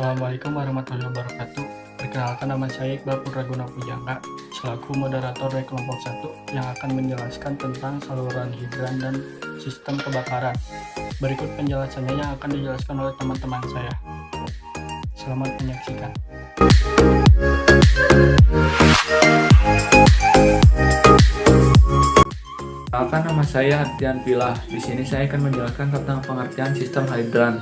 Assalamualaikum warahmatullahi wabarakatuh. Perkenalkan, nama saya Iqbal Putraguna Pujangga, selaku moderator dari kelompok 1 yang akan menjelaskan tentang saluran hidran dan sistem kebakaran. Berikut penjelasannya yang akan dijelaskan oleh teman-teman saya. Selamat menyaksikan. Perkenalkan, nama saya Ardian Pilah. Di sini saya akan menjelaskan tentang pengertian sistem hidran.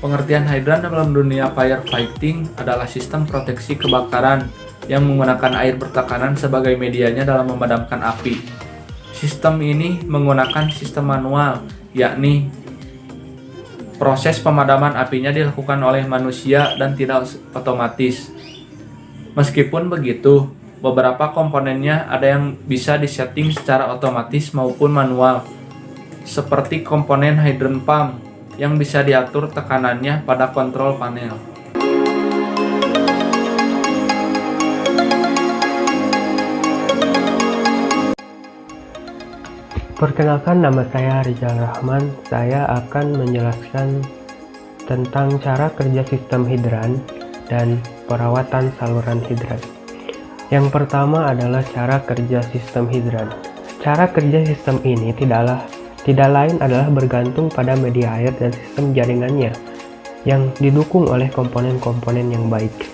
Pengertian hidran dalam dunia firefighting adalah sistem proteksi kebakaran yang menggunakan air bertekanan sebagai medianya dalam memadamkan api. Sistem ini menggunakan sistem manual, yakni proses pemadaman apinya dilakukan oleh manusia dan tidak otomatis. Meskipun begitu, beberapa komponennya ada yang bisa disetting secara otomatis maupun manual, seperti komponen hydrant pump yang bisa diatur tekanannya pada kontrol panel. Perkenalkan, nama saya Rizal Rahman. Saya akan menjelaskan tentang cara kerja sistem hidran dan perawatan saluran hidran. Yang pertama adalah cara kerja sistem hidran. Cara kerja sistem ini tidak lain adalah bergantung pada media air dan sistem jaringannya yang didukung oleh komponen-komponen yang baik.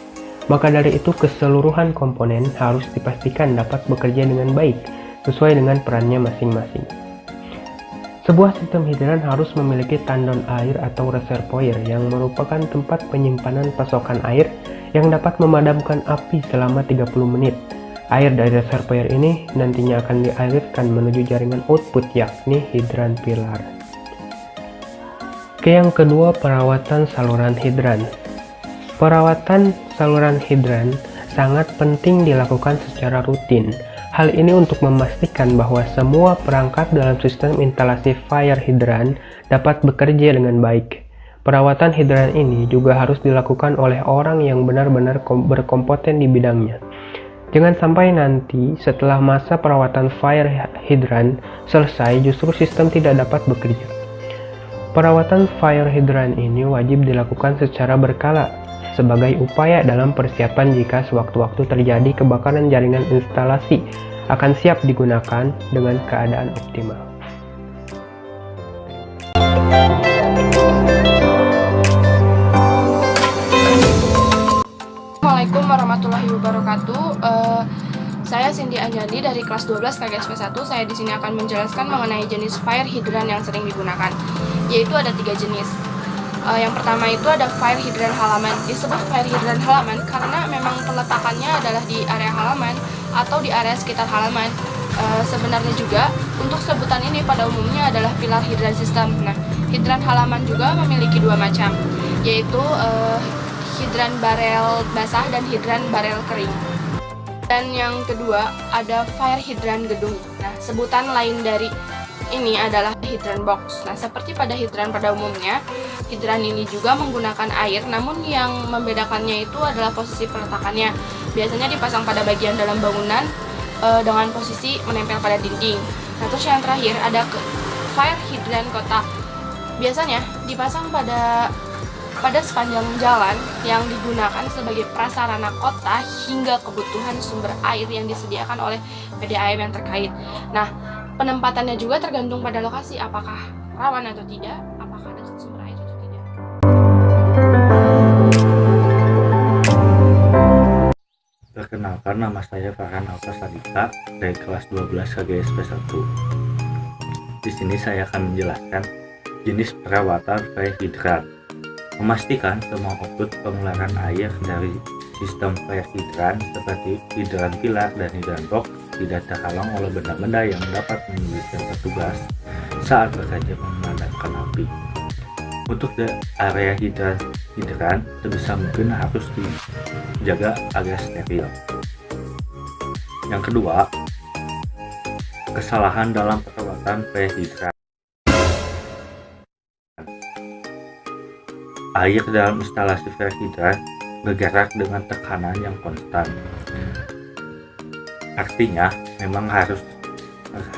Maka dari itu, keseluruhan komponen harus dipastikan dapat bekerja dengan baik sesuai dengan perannya masing-masing. Sebuah sistem hidran harus memiliki tandon air atau reservoir yang merupakan tempat penyimpanan pasokan air yang dapat memadamkan api selama 30 menit. Air dari reservoir ini nantinya akan dialirkan menuju jaringan output, yakni hidran pilar. Yang kedua, perawatan saluran hidran. Perawatan saluran hidran sangat penting dilakukan secara rutin. Hal ini untuk memastikan bahwa semua perangkat dalam sistem instalasi fire hidran dapat bekerja dengan baik. Perawatan hidran ini juga harus dilakukan oleh orang yang benar-benar berkompeten di bidangnya. Jangan sampai nanti setelah masa perawatan fire hidran selesai justru sistem tidak dapat bekerja. Perawatan fire hidran ini wajib dilakukan secara berkala sebagai upaya dalam persiapan jika sewaktu-waktu terjadi kebakaran jaringan instalasi akan siap digunakan dengan keadaan optimal. Assalamualaikum warahmatullahi wabarakatuh. Saya Cindy Anjani dari kelas 12 KGSP 1. Saya di sini akan menjelaskan mengenai jenis fire hydran yang sering digunakan, yaitu ada 3 jenis. Yang pertama itu ada fire hydran halaman. Disebut fire hydran halaman karena memang peletakannya adalah di area halaman atau di area sekitar halaman. Sebenarnya juga untuk sebutan ini pada umumnya adalah pilar hidran system. Nah, hidran halaman juga memiliki 2 macam, yaitu hidran barel basah dan hidran barel kering. Dan yang kedua ada fire hidran gedung. Nah, sebutan lain dari ini adalah hidran box. Nah, seperti pada hidran pada umumnya, hidran ini juga menggunakan air, namun yang membedakannya itu adalah posisi peletakannya. Biasanya dipasang pada bagian dalam bangunan dengan posisi menempel pada dinding. Nah, terus yang terakhir ada fire hidran kotak. Biasanya dipasang pada sepanjang jalan yang digunakan sebagai prasarana kota hingga kebutuhan sumber air yang disediakan oleh PDAM yang terkait. Nah, penempatannya juga tergantung pada lokasi, apakah rawan atau tidak, apakah dekat sumber air atau tidak. Perkenalkan, nama saya Farhan Alfa Sadika dari kelas 12 KGSP 1. Di sini saya akan menjelaskan jenis perawatan fire hidran. Memastikan semua output pengeluaran air dari sistem fire hidran seperti hidran pilar dan hidran box tidak terhalang oleh benda-benda yang dapat menyulitkan petugas saat bekerja memadamkan api. Untuk area hidran sebisa mungkin harus dijaga agar steril. Yang kedua, kesalahan dalam perawatan fire hidran. Air dalam instalasi fire hidran bergerak dengan tekanan yang konstan. Artinya, memang harus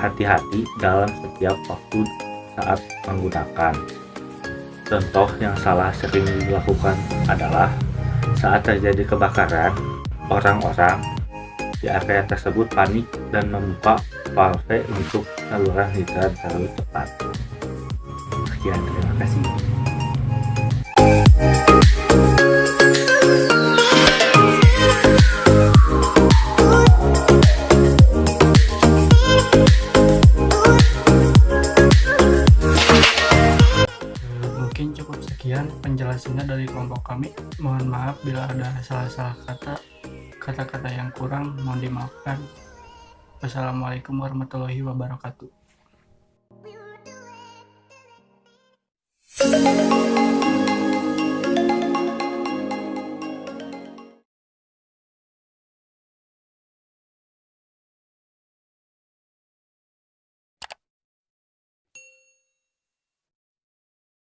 hati-hati dalam setiap waktu saat menggunakan. Contoh yang salah sering dilakukan adalah saat terjadi kebakaran, orang-orang di area tersebut panik dan membuka valve untuk saluran hidran terlalu cepat. Sekian, terima kasih. Mungkin cukup sekian penjelasannya dari kelompok kami. Mohon maaf bila ada salah-salah kata-kata yang kurang, mohon dimaafkan. Wassalamualaikum warahmatullahi wabarakatuh.